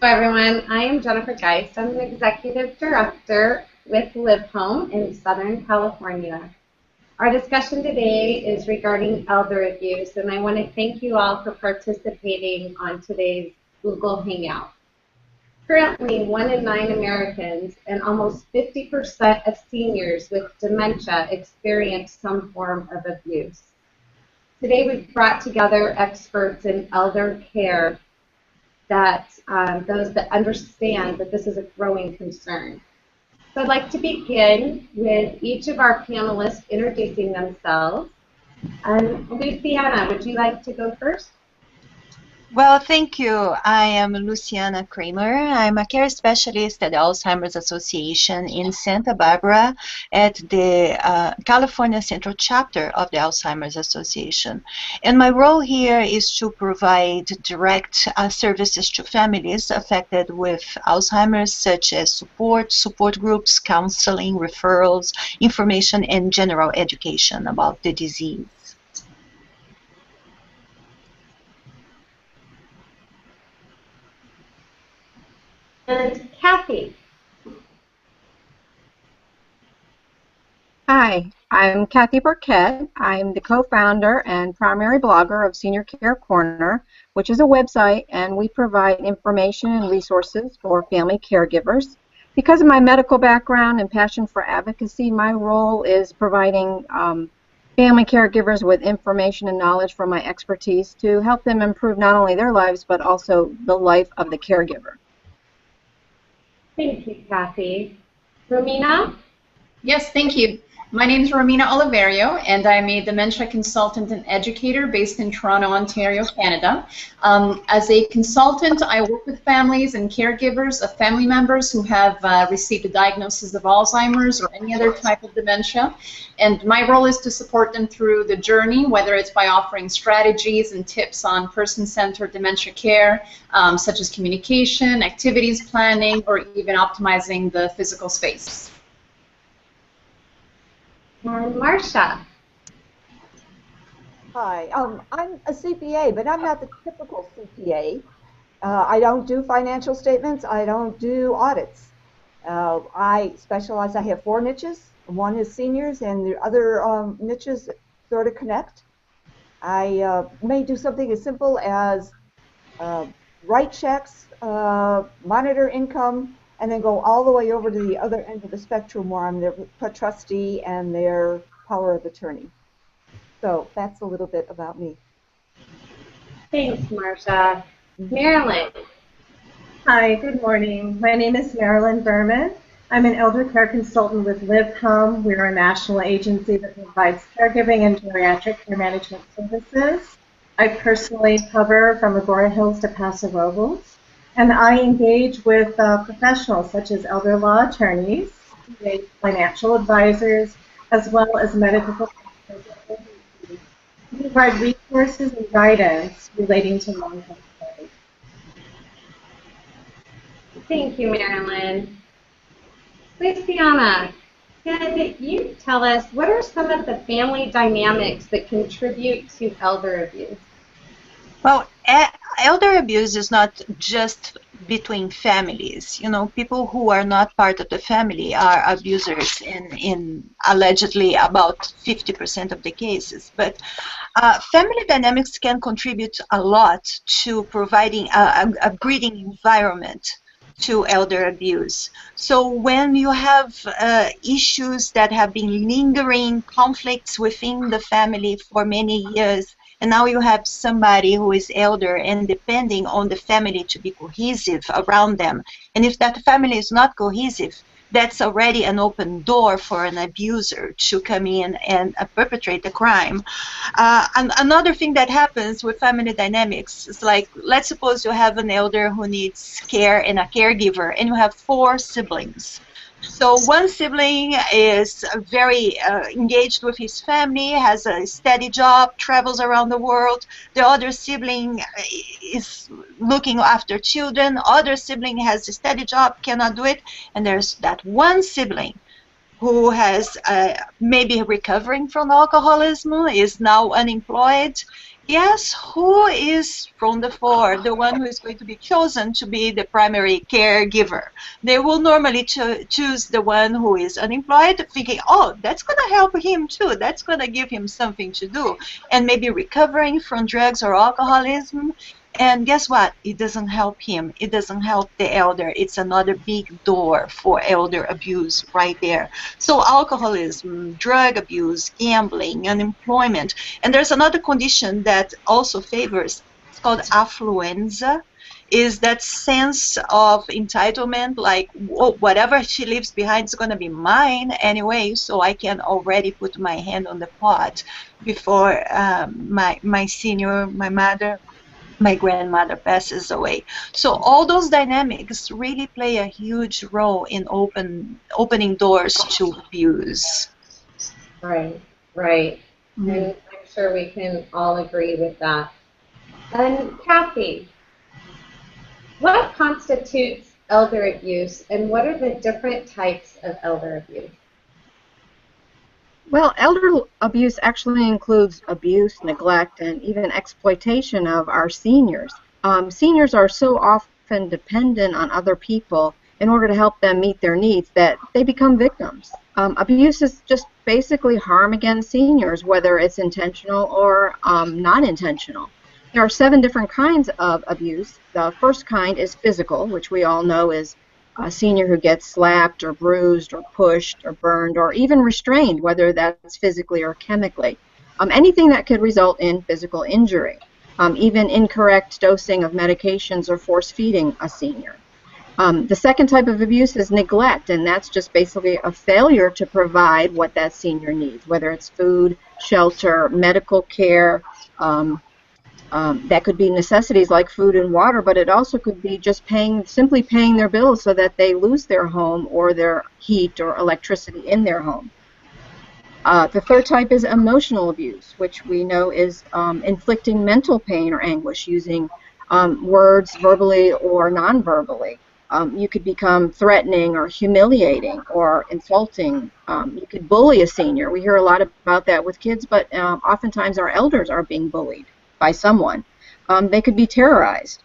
Hello, everyone. I am Jennifer Geist. I'm an executive director with LivHOME in Southern California. Our discussion today is regarding elder abuse, and I want to thank you all for participating on today's Google Hangout. Currently, 1 in 9 Americans and almost 50% of seniors with dementia experience some form of abuse. Today, we've brought together experts in elder care that those that understand that this is a growing concern. So I'd like to begin with each of our panelists introducing themselves. Luciana, would you like to go first? Well, thank you. I am Luciana Kramer. I'm a care specialist at the Alzheimer's Association in Santa Barbara at the California Central Chapter of the Alzheimer's Association. And my role here is to provide direct services to families affected with Alzheimer's, such as support groups, counseling, referrals, information, and general education about the disease. And Kathy. Hi, I'm Kathy Burkett. I'm the co-founder and primary blogger of Senior Care Corner, which is a website, and we provide information and resources for family caregivers. Because of my medical background and passion for advocacy, my role is providing family caregivers with information and knowledge from my expertise to help them improve not only their lives, but also the life of the caregiver. Thank you, Kathy. Romina? Yes, thank you. My name is Romina Oliverio, and I'm a dementia consultant and educator based in Toronto, Ontario, Canada. As a consultant, I work with families and caregivers of family members who have received a diagnosis of Alzheimer's or any other type of dementia. And my role is to support them through the journey, whether it's by offering strategies and tips on person-centered dementia care, such as communication, activities planning, or even optimizing the physical space. And Marcia. Hi, I'm a CPA, but I'm not the typical CPA. I don't do financial statements. I don't do audits. I specialize. I have 4 niches. One is seniors, and the other niches sort of connect. I may do something as simple as write checks, monitor income, and then go all the way over to the other end of the spectrum where I'm their trustee and their power of attorney. So that's a little bit about me. Thanks, Marcia. Marilyn. Hi, good morning. My name is Marilyn Berman. I'm an elder care consultant with LivHOME. We're a national agency that provides caregiving and geriatric care management services. I personally cover from Agora Hills to Paso Robles. And I engage with professionals such as elder law attorneys, financial advisors, as well as medical professionals to provide resources and guidance relating to long-term care. Thank you, Marilyn. Luciana, can you tell us what are some of the family dynamics that contribute to elder abuse? Well, elder abuse is not just between families. You know, people who are not part of the family are abusers in allegedly about 50% of the cases. But family dynamics can contribute a lot to providing a breeding environment to elder abuse. So when you have issues that have been lingering conflicts within the family for many years, and now you have somebody who is elder and depending on the family to be cohesive around them. And if that family is not cohesive, that's already an open door for an abuser to come in and perpetrate the crime. And another thing that happens with family dynamics is like, let's suppose you have an elder who needs care and a caregiver, and you have 4 siblings. So one sibling is very engaged with his family, has a steady job, travels around the world. The other sibling is looking after children. Other sibling has a steady job, cannot do it. And there's that one sibling who has maybe recovering from alcoholism, is now unemployed, Guess who is from the four the one who is going to be chosen to be the primary caregiver? They will normally choose the one who is unemployed, thinking, oh, that's going to help him too. That's going to give him something to do. And maybe recovering from drugs or alcoholism. And guess what? It doesn't help him. It doesn't help the elder. It's another big door for elder abuse right there. So alcoholism, drug abuse, gambling, unemployment. And there's another condition that also favors, it's called affluenza, is that sense of entitlement, like, whoa, whatever she leaves behind is going to be mine anyway, so I can already put my hand on the pot before my mother, my grandmother passes away. So all those dynamics really play a huge role in opening doors to abuse. Right, right. Mm-hmm. And I'm sure we can all agree with that. And Kathy, what constitutes elder abuse, and what are the different types of elder abuse? Well, elder abuse actually includes abuse, neglect, and even exploitation of our seniors. Seniors are so often dependent on other people in order to help them meet their needs that they become victims. Abuse is just basically harm against seniors, whether it's intentional or non-intentional. There are 7 different kinds of abuse. The first kind is physical, which we all know is a senior who gets slapped or bruised or pushed or burned or even restrained, whether that's physically or chemically. Anything that could result in physical injury, even incorrect dosing of medications or force feeding a senior. The second type of abuse is neglect, and that's just basically a failure to provide what that senior needs, whether it's food, shelter, medical care. That could be necessities like food and water, but it also could be just simply paying their bills so that they lose their home or their heat or electricity in their home. The third type is emotional abuse, which we know is inflicting mental pain or anguish using words verbally or non-verbally. You could become threatening or humiliating or insulting. You could bully a senior. We hear a lot about that with kids, but oftentimes our elders are being bullied by someone. They could be terrorized.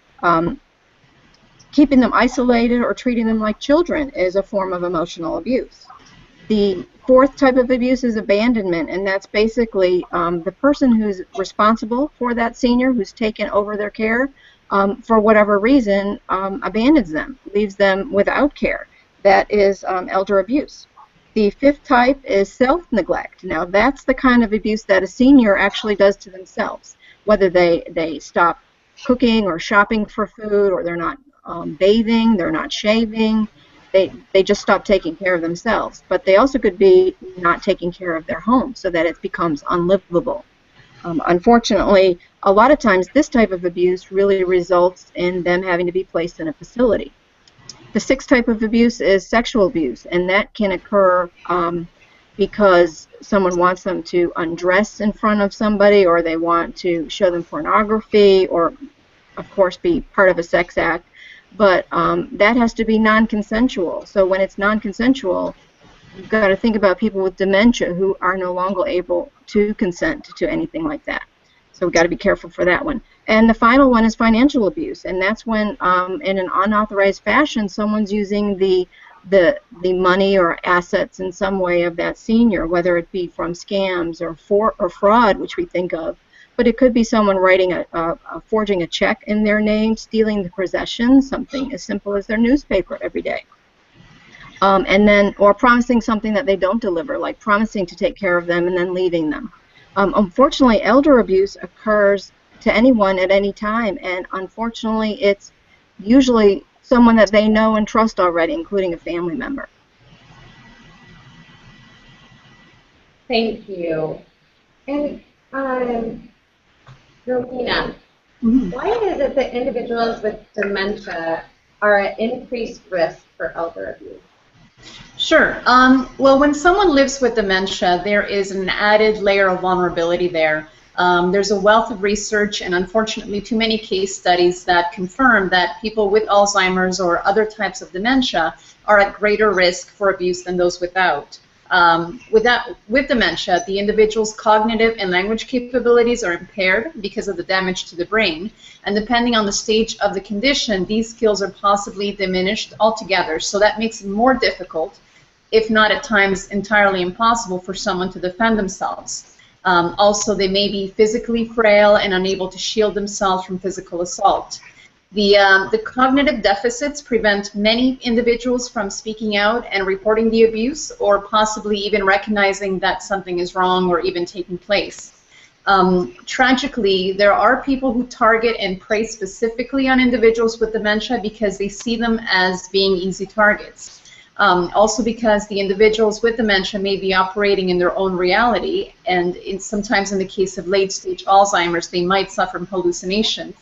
Keeping them isolated or treating them like children is a form of emotional abuse. The fourth type of abuse is abandonment, and that's basically the person who's responsible for that senior, who's taken over their care, for whatever reason, abandons them, leaves them without care. That is elder abuse. The fifth type is self-neglect. Now, that's the kind of abuse that a senior actually does to themselves, whether they stop cooking or shopping for food, or they're not bathing, they're not shaving. They just stop taking care of themselves. But they also could be not taking care of their home so that it becomes unlivable. Unfortunately, a lot of times this type of abuse really results in them having to be placed in a facility. The sixth type of abuse is sexual abuse, and that can occur because someone wants them to undress in front of somebody, or they want to show them pornography, or, of course, be part of a sex act. But that has to be non-consensual. So when it's non-consensual, you've got to think about people with dementia who are no longer able to consent to anything like that. So we've got to be careful for that one. And the final one is financial abuse, and that's when, in an unauthorized fashion, someone's using the money or assets in some way of that senior, whether it be from scams or fraud, which we think of. But it could be someone writing forging a check in their name, stealing the possessions, something as simple as their newspaper every day. Or promising something that they don't deliver, like promising to take care of them and then leaving them. Unfortunately, elder abuse occurs to anyone at any time, and unfortunately, it's usually someone that they know and trust already, including a family member. Thank you. And Rowena, why is it that individuals with dementia are at increased risk for elder abuse? Sure. Well, when someone lives with dementia, there is an added layer of vulnerability there. There's a wealth of research and, unfortunately, too many case studies that confirm that people with Alzheimer's or other types of dementia are at greater risk for abuse than those without. With dementia, the individual's cognitive and language capabilities are impaired because of the damage to the brain. And depending on the stage of the condition, these skills are possibly diminished altogether. So that makes it more difficult, if not at times entirely impossible, for someone to defend themselves. Also, they may be physically frail and unable to shield themselves from physical assault. The cognitive deficits prevent many individuals from speaking out and reporting the abuse, or possibly even recognizing that something is wrong or even taking place. Tragically, there are people who target and prey specifically on individuals with dementia because they see them as being easy targets. Also because the individuals with dementia may be operating in their own reality, and sometimes in the case of late-stage Alzheimer's, they might suffer from hallucinations.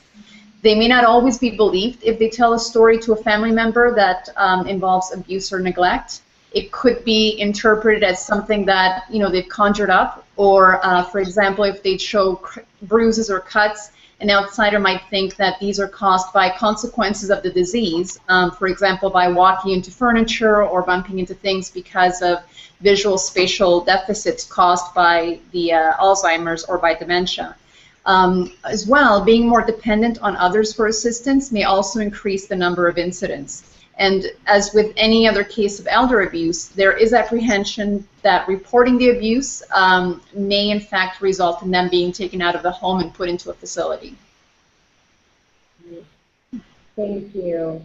They may not always be believed if they tell a story to a family member that involves abuse or neglect. It could be interpreted as something that they've conjured up, or for example, if they show bruises or cuts, an outsider might think that these are caused by consequences of the disease, for example, by walking into furniture or bumping into things because of visual spatial deficits caused by the Alzheimer's or by dementia. As well, being more dependent on others for assistance may also increase the number of incidents. And as with any other case of elder abuse, there is apprehension that reporting the abuse may in fact result in them being taken out of the home and put into a facility. Thank you.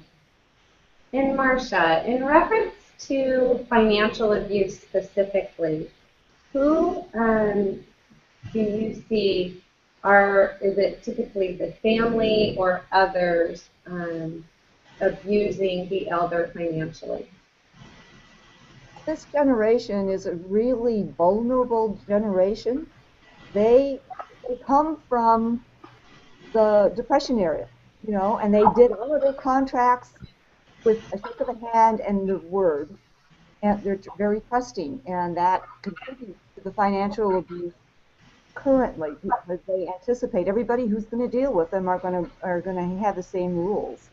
And Marcia, in reference to financial abuse specifically, who do you see is it typically the family or others abusing the elder financially? This generation is a really vulnerable generation. They come from the Depression era, and they did all of their contracts with a shake of a hand and the word, and they're very trusting, and that contributes to the financial abuse currently, because they anticipate everybody who's going to deal with them are going to have the same rules.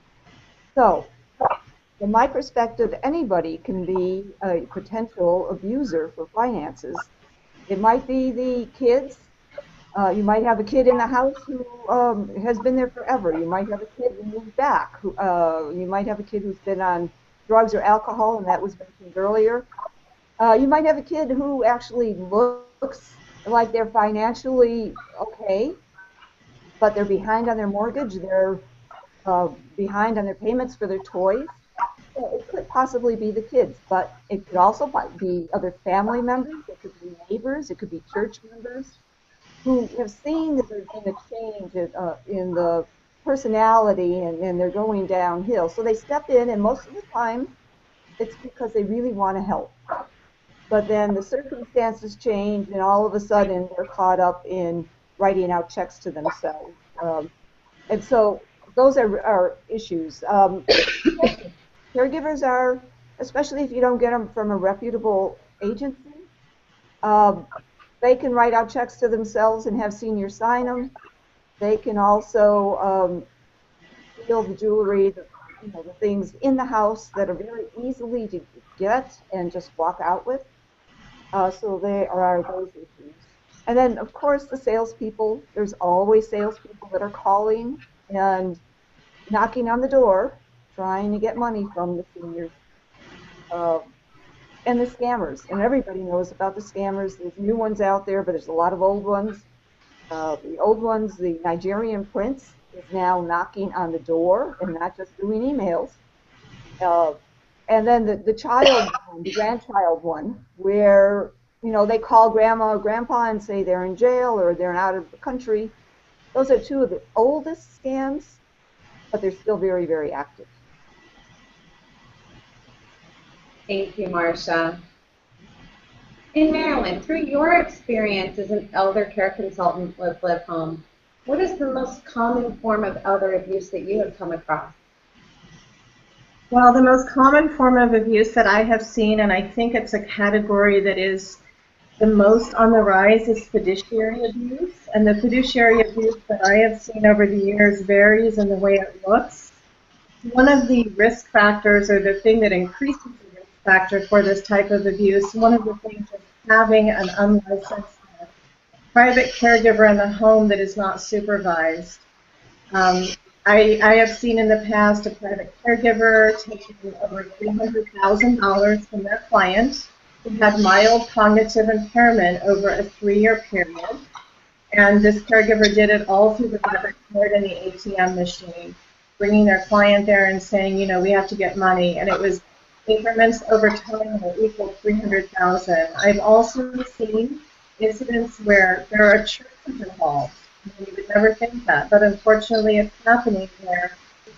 So, from my perspective, anybody can be a potential abuser for finances. It might be the kids. You might have a kid in the house who has been there forever. You might have a kid who moved back. You might have a kid who's been on drugs or alcohol, and that was mentioned earlier. You might have a kid who actually looks like they're financially okay, but they're behind on their mortgage, they're behind on their payments for their toys. So it could possibly be the kids, but it could also be other family members, it could be neighbors, it could be church members who have seen that there's been a change in the personality and they're going downhill. So they step in, and most of the time it's because they really want to help. But then the circumstances change, and all of a sudden they're caught up in writing out checks to themselves. And so those are issues. Caregivers are, especially if you don't get them from a reputable agency, they can write out checks to themselves and have seniors sign them. They can also steal the jewelry, the things in the house that are very easily to get and just walk out with. So there are those issues. And then, of course, the salespeople. There's always salespeople that are calling and knocking on the door, trying to get money from the seniors. And the scammers. And everybody knows about the scammers. There's new ones out there, but there's a lot of old ones. The old ones, the Nigerian prince is now knocking on the door and not just doing emails. And then the child one, the grandchild one, where they call grandma or grandpa and say they're in jail or they're out of the country. Those are two of the oldest scams, but they're still very, very active. Thank you, Marcia. And Marilyn, through your experience as an elder care consultant with LivHOME, what is the most common form of elder abuse that you have come across? Well, the most common form of abuse that I have seen, and I think it's a category that is the most on the rise, is fiduciary abuse. And the fiduciary abuse that I have seen over the years varies in the way it looks. One of the risk factors, or the thing that increases the risk factor for this type of abuse. One of the things is having an unlicensed private caregiver in the home that is not supervised. Um, I have seen in the past a private caregiver taking over $300,000 from their client who had mild cognitive impairment over a 3-year period. And this caregiver did it all through the debit card and the ATM machine, bringing their client there and saying, you know, we have to get money. And it was increments over time that equaled $300,000. I've also seen incidents where there are churches involved. You would never think that, but unfortunately it's happening where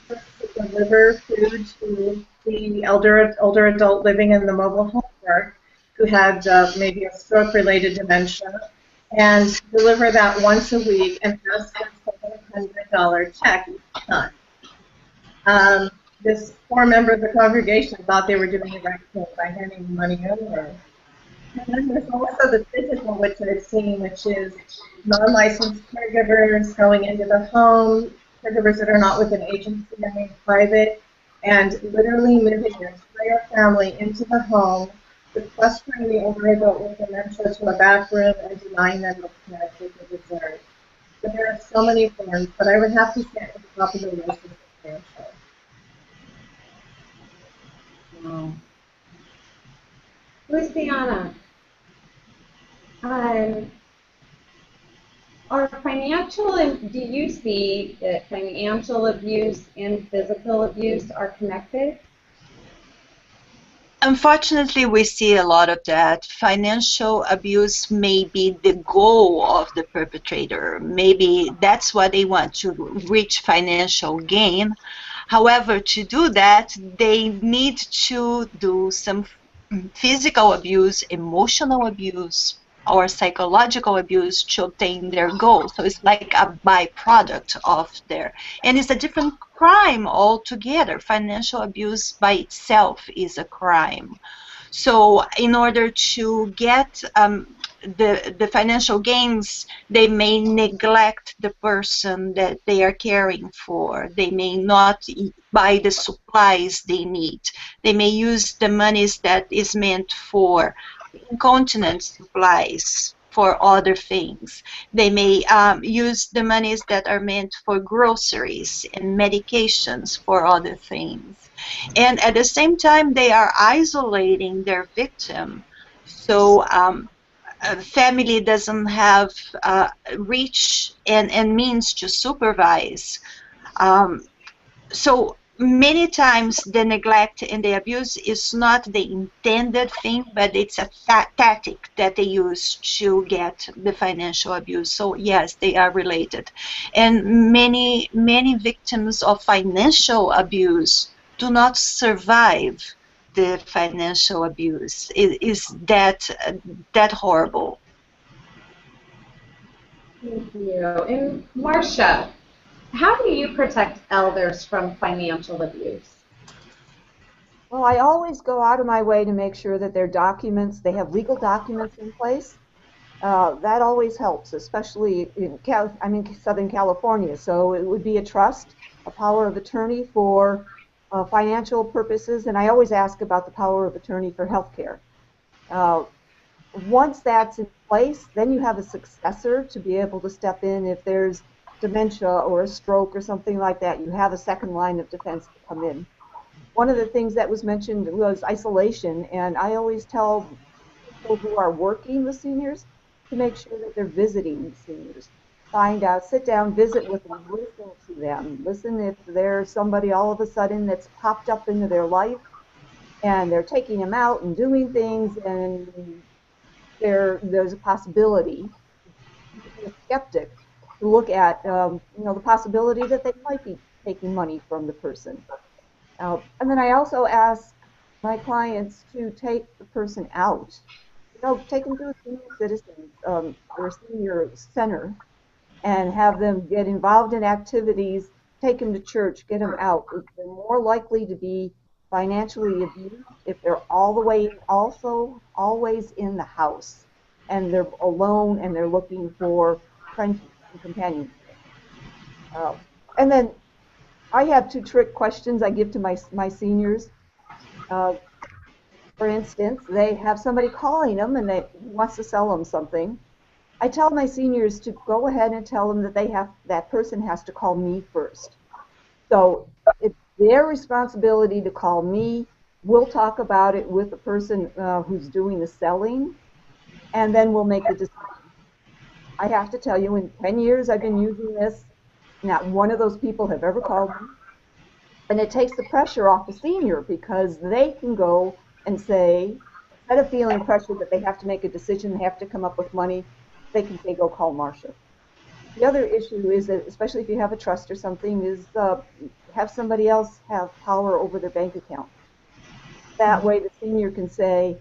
churches deliver food to the older adult living in the mobile home park who had maybe a stroke-related dementia, and deliver that once a week and ask for a $700 check each time. This poor member of the congregation thought they were doing the right thing by handing the money over. And then there's also the physical, which I've seen, which is non-licensed caregivers going into the home, caregivers that are not with an agency, I mean private, and literally moving their entire family into the home, sequestering the older adult with dementia to a back room and denying them the care that they deserve. So there are so many forms, but I would have to say at the top of the list is financial. Wow. Luciana, are financial, do you see that financial abuse and physical abuse are connected? Unfortunately, we see a lot of that. Financial abuse may be the goal of the perpetrator. Maybe that's what they want, to reach financial gain. However, to do that, they need to do some physical abuse, emotional abuse, or psychological abuse to obtain their goal. So it's like a byproduct of their, and it's a different crime altogether. Financial abuse by itself is a crime. So in order to get the financial gains, they may neglect the person that they are caring for. They may not buy the supplies they need. They may use the monies that is meant for incontinence supplies for other things. They may use the monies that are meant for groceries and medications for other things. And at the same time, they are isolating their victim. So a family doesn't have reach and means to supervise. So many times the neglect and the abuse is not the intended thing, but it's a tactic that they use to get the financial abuse. So yes, they are related. And many victims of financial abuse do not survive the financial abuse. It is that horrible. Thank you. And Marcia, how do you protect elders from financial abuse? Well, I always go out of my way to make sure that their documents, they have legal documents in place. That always helps, especially I'm in Southern California, so it would be a trust, a power of attorney for financial purposes, and I always ask about the power of attorney for healthcare. Once that's in place, then you have a successor to be able to step in if there's dementia or a stroke or something like that. You have a second line of defense to come in. One of the things that was mentioned was isolation, and I always tell people who are working with seniors to make sure that they're visiting the seniors. Find out, sit down, visit with them, listen to them. Listen if there's somebody all of a sudden that's popped up into their life and they're taking them out and doing things, and there's a possibility, be a skeptic, to look at the possibility that they might be taking money from the person. And then I also ask my clients to take the person out. Take them to a senior citizen or a senior center and have them get involved in activities, take them to church, get them out. They're more likely to be financially abused if they're also always in the house and they're alone and they're looking for friendship and companionship. And then I have 2 trick questions I give to my seniors. For instance, they have somebody calling them and they wants to sell them something. I tell my seniors to go ahead and tell them that that person has to call me first. So it's their responsibility to call me. We'll talk about it with the person who's doing the selling, and then we'll make the decision. I have to tell you, in 10 years I've been using this, not one of those people have ever called me. And it takes the pressure off the senior because they can go and say, instead of feeling pressured that they have to make a decision, they have to come up with money, they can say, go call Marcia. The other issue is that, especially if you have a trust or something, is have somebody else have power over their bank account. That way the senior can say,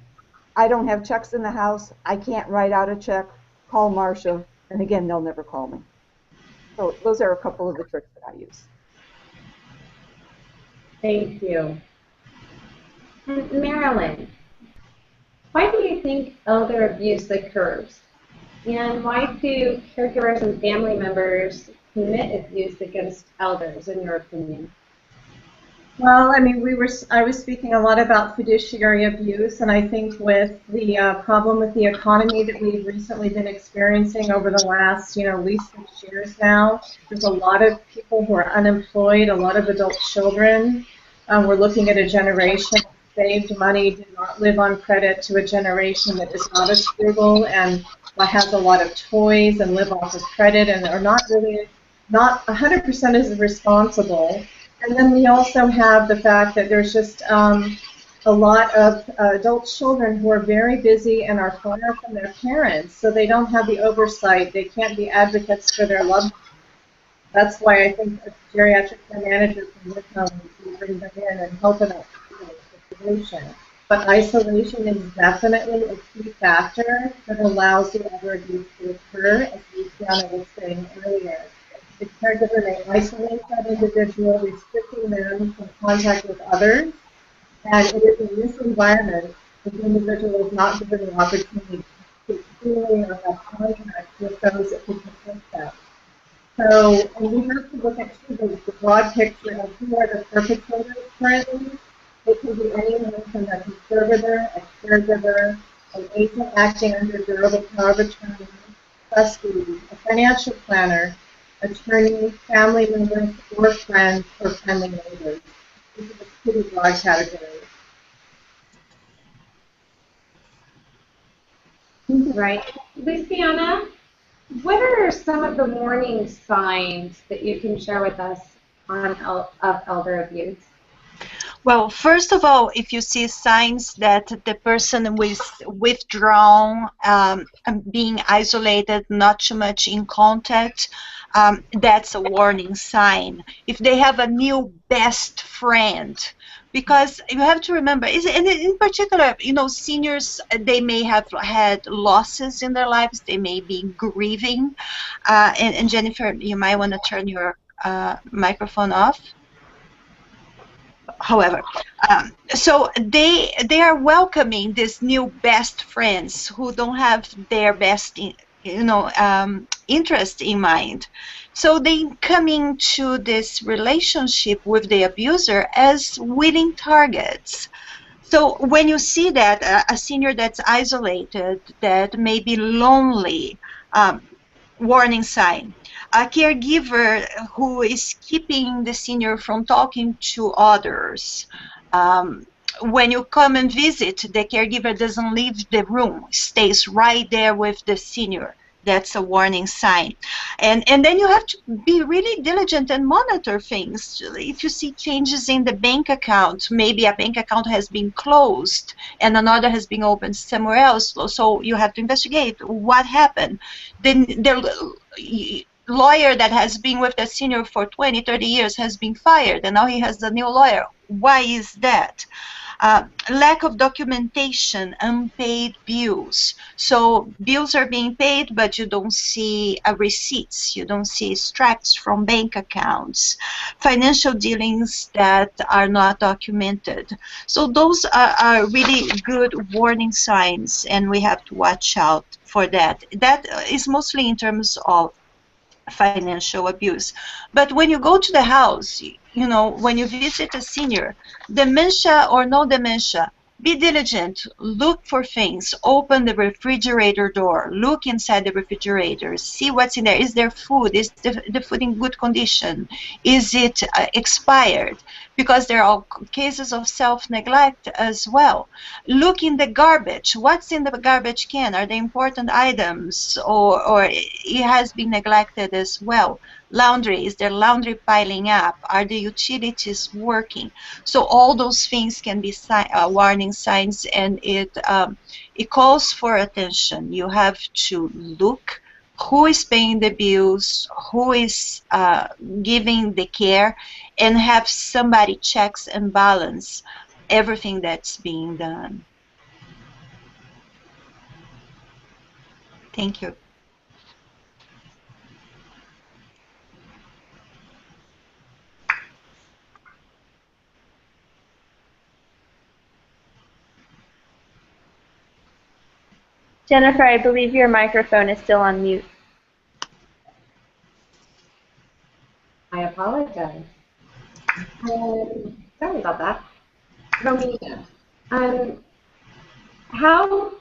I don't have checks in the house, I can't write out a check, call Marcia, and again, they'll never call me. So those are a couple of the tricks that I use. Thank you. And Marilyn, why do you think elder abuse occurs? And why do caregivers and family members commit abuse against elders, in your opinion? Well, I mean, I was speaking a lot about fiduciary abuse, and I think with the problem with the economy that we've recently been experiencing over the last, at least 6 years now, there's a lot of people who are unemployed, a lot of adult children. We're looking at a generation that saved money, did not live on credit, to a generation that is not as frugal and has a lot of toys and live off of credit and are not 100% as responsible. And then we also have the fact that there's just a lot of adult children who are very busy and are far from their parents, so they don't have the oversight. They can't be advocates for their loved ones. That's why I think a geriatric care manager from LivHOME can bring them in and help them out with the situation. But isolation is definitely a key factor that allows the elder abuse to occur, as Luciana was saying earlier. The caregiver may isolate that individual, restricting them from contact with others, and it is in this environment that the individual is not given the opportunity to truly or have contact with those that can protect them. So, and we have to look at the broad picture of who are the perpetrators currently. It can be anyone from a conservator, a caregiver, an agent acting under durable power of attorney, trustee, a financial planner, attorney, family members, or friends, or friendly neighbors. This is a pretty broad category. Right. Luciana, what are some of the warning signs that you can share with us of elder abuse? Well, first of all, if you see signs that the person is withdrawn, being isolated, not too much in contact, that's a warning sign. If they have a new best friend, because you have to remember, and in particular, seniors, they may have had losses in their lives, they may be grieving, and Jennifer, you might want to turn your microphone off. However, so they are welcoming these new best friends who don't have their best, interest in mind. So they come into this relationship with the abuser as willing targets. So when you see that a senior that's isolated, that may be lonely, warning sign. A caregiver who is keeping the senior from talking to others. When you come and visit, the caregiver doesn't leave the room, stays right there with the senior. That's a warning sign. And then you have to be really diligent and monitor things. If you see changes in the bank account, maybe a bank account has been closed and another has been opened somewhere else, so you have to investigate what happened. Then the lawyer that has been with the senior for 20, 30 years has been fired, and now he has a new lawyer. Why is that? Lack of documentation, unpaid bills. So bills are being paid, but you don't see receipts. You don't see extracts from bank accounts. Financial dealings that are not documented. So those are really good warning signs, and we have to watch out for that. That is mostly in terms of financial abuse. But when you go to the house, when you visit a senior, dementia or no dementia, be diligent, look for things, open the refrigerator door, look inside the refrigerator, see what's in there. Is there food? Is the food in good condition? Is it expired? Because there are cases of self-neglect as well. Look in the garbage. What's in the garbage can? Are they important items, or it has been neglected as well? Laundry, is there laundry piling up? Are the utilities working? So all those things can be warning signs, and it calls for attention. You have to look who is paying the bills, who is giving the care, and have somebody checks and balance everything that's being done. Thank you. Jennifer, I believe your microphone is still on mute. I apologize. Sorry about that. Romina, how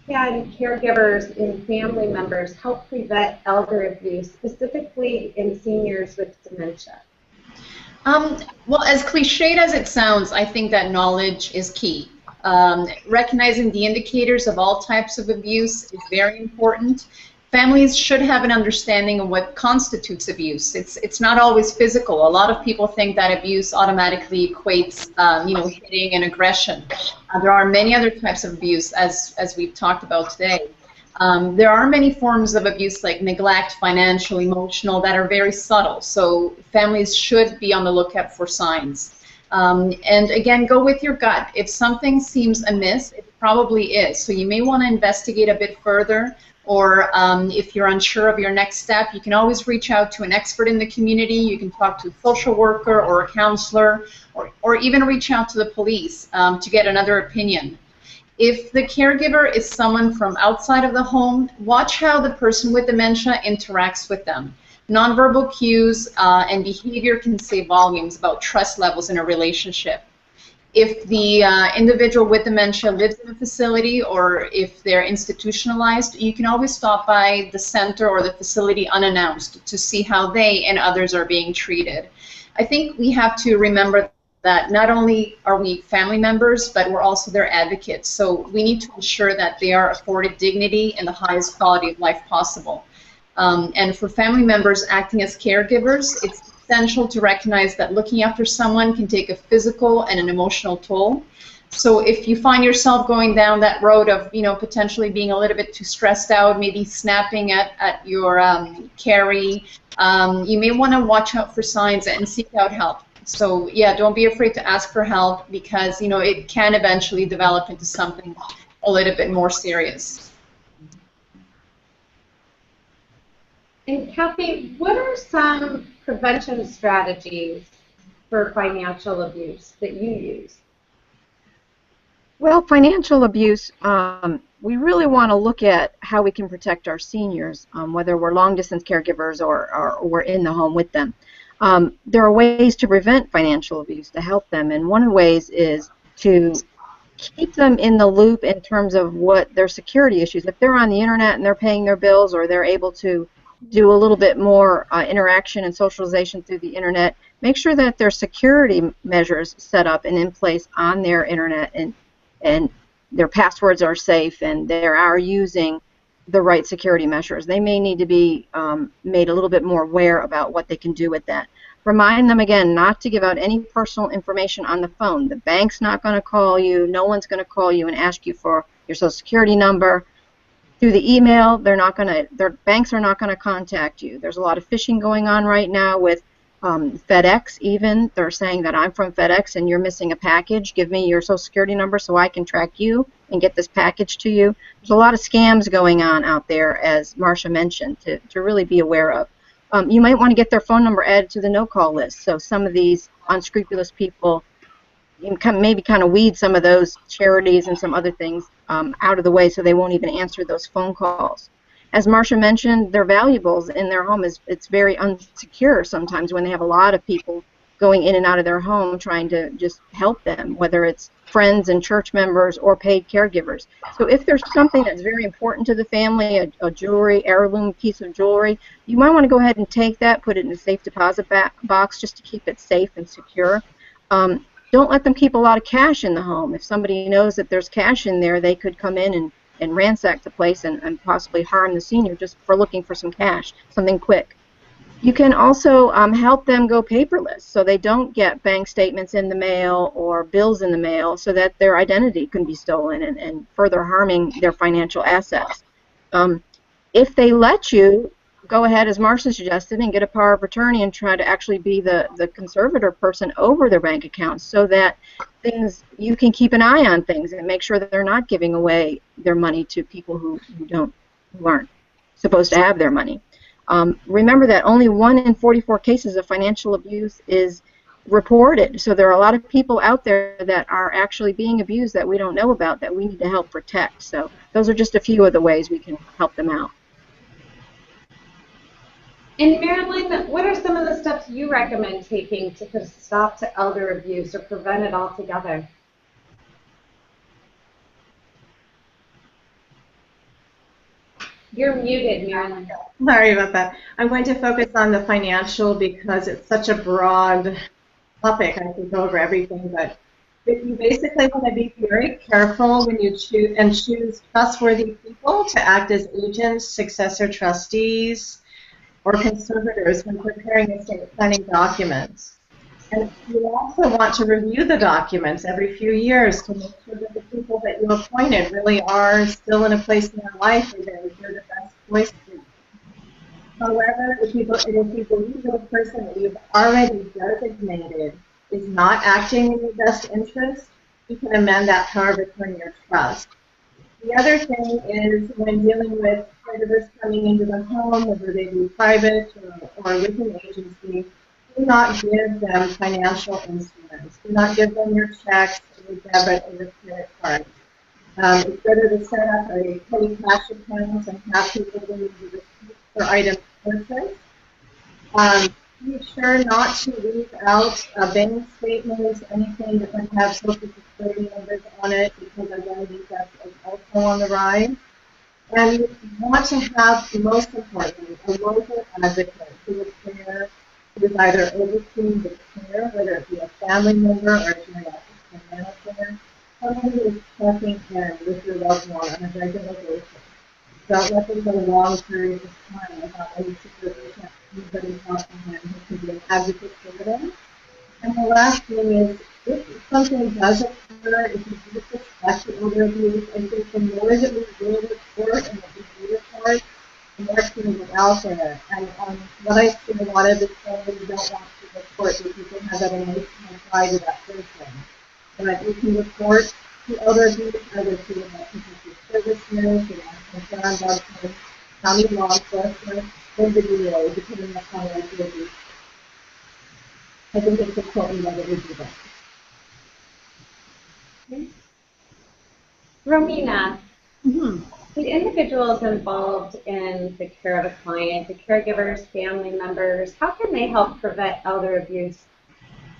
can caregivers and family members help prevent elder abuse, specifically in seniors with dementia? Well, as cliched as it sounds, I think that knowledge is key. Recognizing the indicators of all types of abuse is very important. Families should have an understanding of what constitutes abuse. It's not always physical. A lot of people think that abuse automatically equates, hitting and aggression. There are many other types of abuse, as we've talked about today. There are many forms of abuse like neglect, financial, emotional, that are very subtle. So families should be on the lookout for signs. And again, go with your gut. If something seems amiss, it probably is. So you may want to investigate a bit further, or if you're unsure of your next step, you can always reach out to an expert in the community. You can talk to a social worker or a counselor, or even reach out to the police to get another opinion. If the caregiver is someone from outside of the home, watch how the person with dementia interacts with them. Nonverbal cues and behavior can say volumes about trust levels in a relationship. If the individual with dementia lives in a facility, or if they're institutionalized, you can always stop by the center or the facility unannounced to see how they and others are being treated. I think we have to remember that not only are we family members, but we're also their advocates. So we need to ensure that they are afforded dignity and the highest quality of life possible. And for family members acting as caregivers, it's essential to recognize that looking after someone can take a physical and an emotional toll. So if you find yourself going down that road of, potentially being a little bit too stressed out, maybe snapping at your carry, you may want to watch out for signs and seek out help. So yeah, don't be afraid to ask for help, because it can eventually develop into something a little bit more serious. And Kathy, what are some prevention strategies for financial abuse that you use? Well, financial abuse, we really want to look at how we can protect our seniors, whether we're long-distance caregivers or we're in the home with them. There are ways to prevent financial abuse to help them, and one of the ways is to keep them in the loop in terms of what their security issues. If they're on the internet and they're paying their bills, or they're able to do a little bit more interaction and socialization through the internet, make sure that their security measures set up and in place on their internet, and their passwords are safe, and they are using the right security measures. They may need to be made a little bit more aware about what they can do with that. Remind them again not to give out any personal information on the phone. The bank's not going to call you. No one's going to call you and ask you for your social security number. Through the email, their banks are not going to contact you. There's a lot of phishing going on right now with FedEx even. They're saying that I'm from FedEx and you're missing a package. Give me your social security number so I can track you and get this package to you. There's a lot of scams going on out there, as Marcia mentioned, to really be aware of. You might want to get their phone number added to the no-call list, so some of these unscrupulous people, you can maybe kind of weed some of those charities and some other things out of the way, so they won't even answer those phone calls. As Marcia mentioned, their valuables in their home it's very unsecure sometimes when they have a lot of people going in and out of their home trying to just help them, whether it's friends and church members or paid caregivers. So if there's something that's very important to the family, a jewelry, heirloom piece of jewelry, you might want to go ahead and take that, put it in a safe deposit box just to keep it safe and secure. Don't let them keep a lot of cash in the home. If somebody knows that there's cash in there, they could come in and ransack the place and possibly harm the senior just for looking for some cash, something quick. You can also help them go paperless so they don't get bank statements in the mail or bills in the mail so that their identity can be stolen and further harming their financial assets. If they let you, go ahead, as Marcia suggested, and get a power of attorney and try to actually be the conservator person over their bank accounts so that you can keep an eye on things and make sure that they're not giving away their money to people who aren't supposed to have their money. Remember that only 1 in 44 cases of financial abuse is reported, so there are a lot of people out there that are actually being abused that we don't know about that we need to help protect. So those are just a few of the ways we can help them out. And Marilyn, what are some of the steps you recommend taking to put a stop to elder abuse or prevent it altogether? You're muted, Marilyn. Sorry about that. I'm going to focus on the financial because it's such a broad topic. I could go over everything, but you basically want to be very careful when you choose trustworthy people to act as agents, successor trustees, or conservators when preparing estate planning documents. And you also want to review the documents every few years to make sure that the people that you appointed really are still in a place in their life where they're the best choice for you. However, if you believe that a person that you've already designated is not acting in your best interest, you can amend that power of attorney or trust. The other thing is when dealing with caregivers coming into the home, whether they be private or with an agency, do not give them financial instruments. Do not give them your checks, or your debit, or your credit card. It's better to set up a petty cash account and have people bring you the receipts for items purchased. Be sure not to leave out bank statements, anything that might have social security numbers on it, because identity theft is also on the rise. And you want to have, most importantly, a local advocate who is there, who is either overseeing the care, whether it be a family member or a geriatric care manager, someone who is checking in with your loved one on a regular basis. Don't let them go long periods of time without any supervision. Anybody talking to him who can be an advocate for them. And the last thing is, if something does occur, if you do suspect elder abuse, I think the more that we will report and that we do report, the more it's going to be out there. And what I see a lot of the families don't want to report because they have that emotional tie to that person. But you can report to elder abuse either to the emergency services, to the National Guard, county law enforcement, or the DA, depending upon what it is. I think it's important that we do that. Okay. Romina, the individuals involved in the care of a client, the caregivers, family members, how can they help prevent elder abuse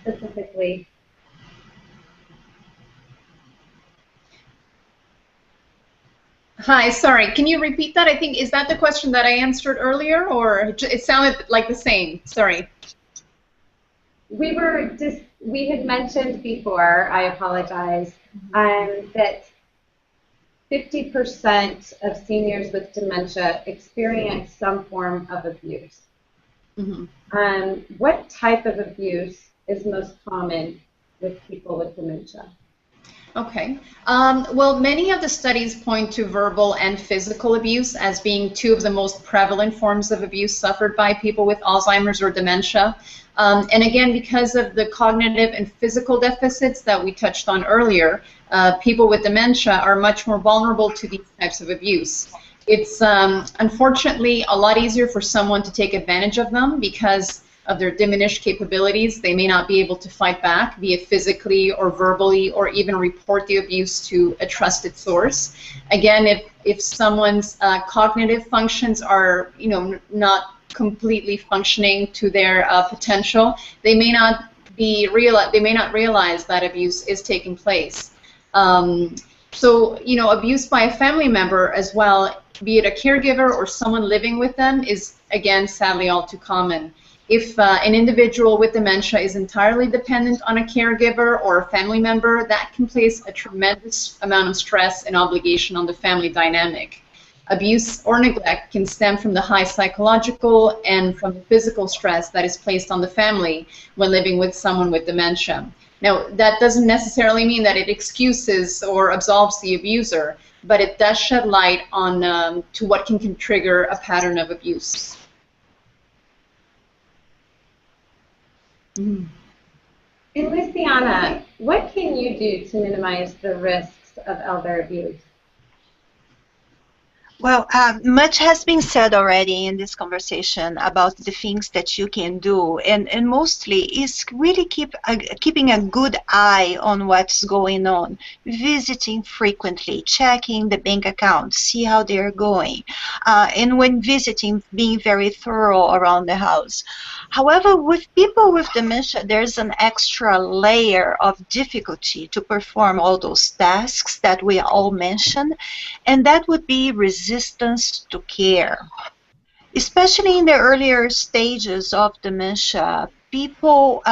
specifically? Hi, sorry, can you repeat that? I think, is that the question that I answered earlier, or it sounded like the same? Sorry. We had mentioned before, I apologize, that 50% of seniors with dementia experience some form of abuse. What type of abuse is most common with people with dementia? Okay. Well, many of the studies point to verbal and physical abuse as being two of the most prevalent forms of abuse suffered by people with Alzheimer's or dementia. And again, because of the cognitive and physical deficits that we touched on earlier, people with dementia are much more vulnerable to these types of abuse. It's unfortunately a lot easier for someone to take advantage of them because of their diminished capabilities. They may not be able to fight back, be it physically or verbally, or even report the abuse to a trusted source. Again, if someone's cognitive functions are, not completely functioning to their potential, they may not they may not realize that abuse is taking place. So, you know, abuse by a family member as well, be it a caregiver or someone living with them, is, again, sadly all too common. If an individual with dementia is entirely dependent on a caregiver or a family member, that can place a tremendous amount of stress and obligation on the family dynamic. Abuse or neglect can stem from the high psychological and from the physical stress that is placed on the family when living with someone with dementia. Now, that doesn't necessarily mean that it excuses or absolves the abuser, but it does shed light on to what can trigger a pattern of abuse. And Luciana, what can you do to minimize the risks of elder abuse? Well, much has been said already in this conversation about the things that you can do, and mostly is really keeping a good eye on what's going on, visiting frequently, checking the bank accounts, see how they're going, and when visiting, being very thorough around the house. However, with people with dementia, there's an extra layer of difficulty to perform all those tasks that we all mentioned, and that would be resistance to care. Especially in the earlier stages of dementia, people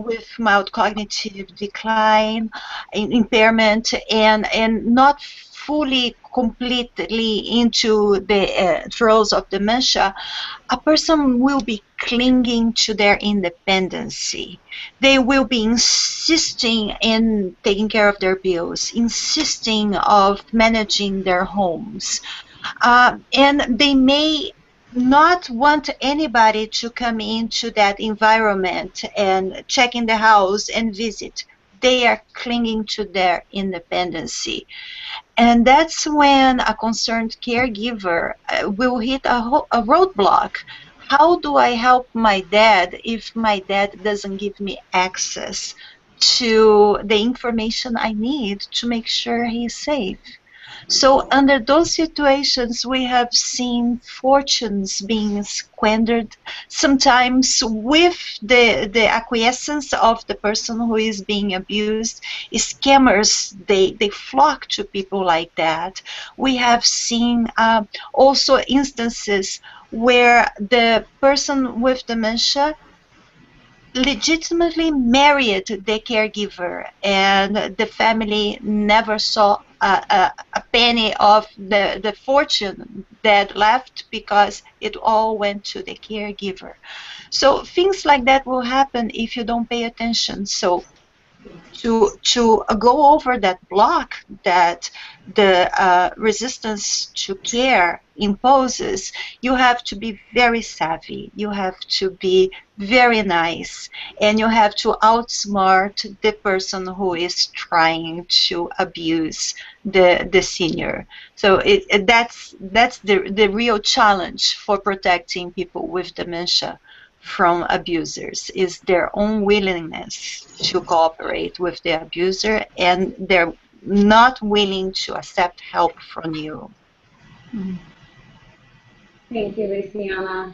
with mild cognitive decline, impairment, and not fully completely into the throes of dementia, a person will be clinging to their independency. They will be insisting in taking care of their bills, insisting of managing their homes. And they may not want anybody to come into that environment and check in the house and visit. They are clinging to their independency. And that's when a concerned caregiver will hit a roadblock. How do I help my dad if my dad doesn't give me access to the information I need to make sure he's safe? So under those situations, we have seen fortunes being squandered, sometimes with the acquiescence of the person who is being abused. Scammers, they flock to people like that. We have seen also instances where the person with dementia legitimately married the caregiver, and the family never saw a penny of the fortune that left because it all went to the caregiver. So things like that will happen if you don't pay attention. So to go over that block that the resistance to care imposes, you have to be very savvy, you have to be very nice, and you have to outsmart the person who is trying to abuse the senior. So that's the real challenge for protecting people with dementia from abusers, is their own willingness to cooperate with the abuser, and they're not willing to accept help from you. Thank you, Luciana.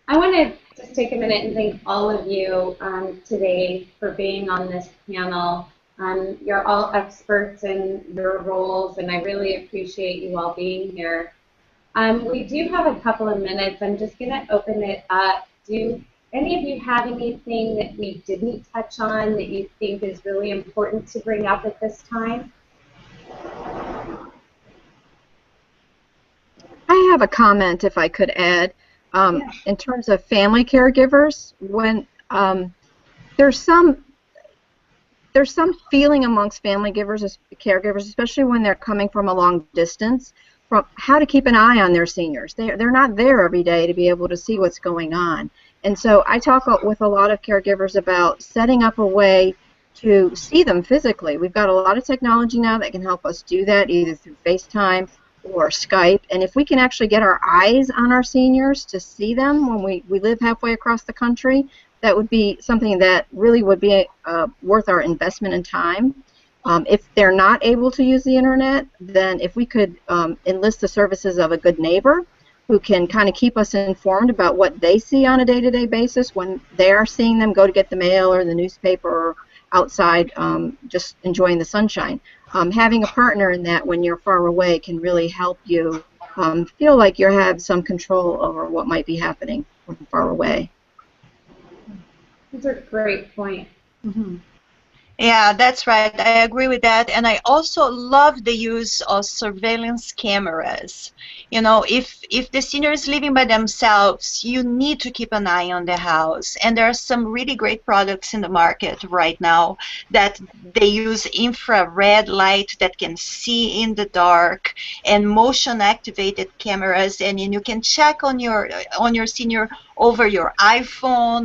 I want to just take a minute and thank all of you today for being on this panel. You're all experts in your roles, and I really appreciate you all being here. We do have a couple of minutes. I'm just going to open it up. Do any of you have anything that we didn't touch on that you think is really important to bring up at this time? I have a comment, if I could add, in terms of family caregivers. When there's some feeling amongst family caregivers, especially when they're coming from a long distance, from how to keep an eye on their seniors. They're not there every day to be able to see what's going on. And so I talk with a lot of caregivers about setting up a way to see them physically. We've got a lot of technology now that can help us do that, either through FaceTime or Skype. And if we can actually get our eyes on our seniors to see them when we live halfway across the country, that would be something that really would be worth our investment in time. If they're not able to use the internet, then if we could enlist the services of a good neighbor who can kind of keep us informed about what they see on a day-to-day basis when they're seeing them go to get the mail or the newspaper or outside just enjoying the sunshine. Having a partner in that when you're far away can really help you feel like you have some control over what might be happening from far away. Those are great points. Mm-hmm. Yeah, that's right. I agree with that. And I also love the use of surveillance cameras. You know, if the senior is living by themselves, you need to keep an eye on the house. And there are some really great products in the market right now that they use infrared light that can see in the dark and motion activated cameras, and you can check on your senior over your iPhone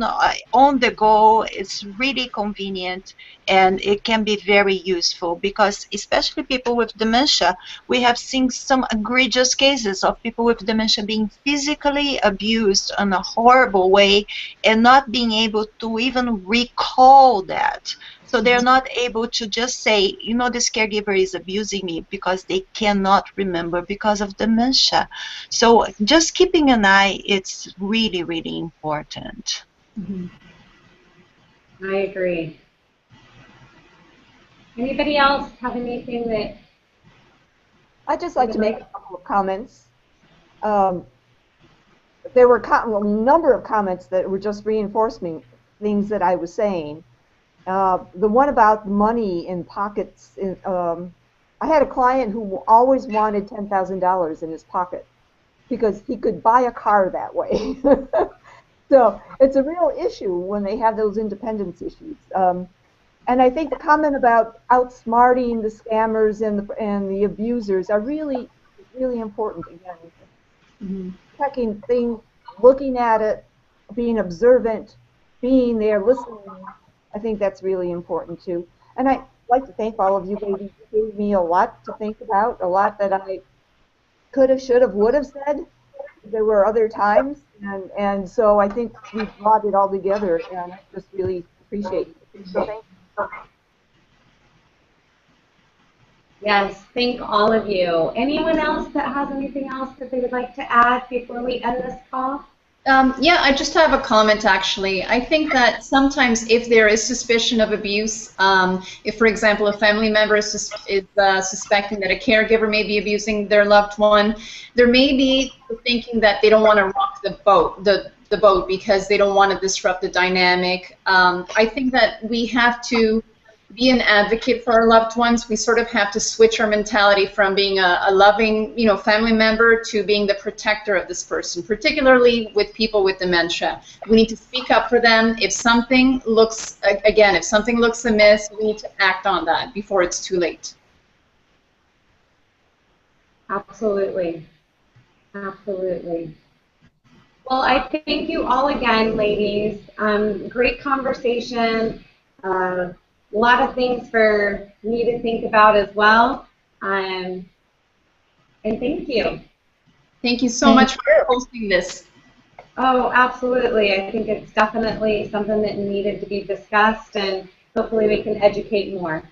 on the go. It's really convenient. And it can be very useful because especially people with dementia, we have seen some egregious cases of people with dementia being physically abused in a horrible way and not being able to even recall that. So they're not able to just say, you know, this caregiver is abusing me, because they cannot remember because of dementia. So just keeping an eye, it's really, really important. Mm-hmm. I agree. Anybody else have anything that? I'd just like to make a couple of comments. There were a number of comments that were just reinforcing things that I was saying. The one about money in pockets. I had a client who always wanted $10,000 in his pocket because he could buy a car that way. So it's a real issue when they have those independence issues. And I think the comment about outsmarting the scammers and the abusers are really, really important. Again, checking things, looking at it, being observant, being there, listening. I think that's really important too. And I'd like to thank all of you ladies. You gave me a lot to think about, a lot that I could have, should have, would have said. There were other times, and so I think we brought it all together, and I just really appreciate it. So thank you. Yes, thank all of you. Anyone else that has anything else that they would like to add before we end this call? Yeah, I just have a comment actually. I think that sometimes if there is suspicion of abuse, if for example a family member is suspecting that a caregiver may be abusing their loved one, there may be thinking that they don't want to rock the boat, the boat because they don't want to disrupt the dynamic. I think that we have to be an advocate for our loved ones. We sort of have to switch our mentality from being a loving, family member to being the protector of this person, particularly with people with dementia. We need to speak up for them. If something looks, if something looks amiss, we need to act on that before it's too late. Absolutely. Absolutely. Well, I thank you all again, ladies. Great conversation. A lot of things for me to think about as well. And thank you. Thank you so much for hosting this. Oh, absolutely. I think it's definitely something that needed to be discussed, and hopefully we can educate more.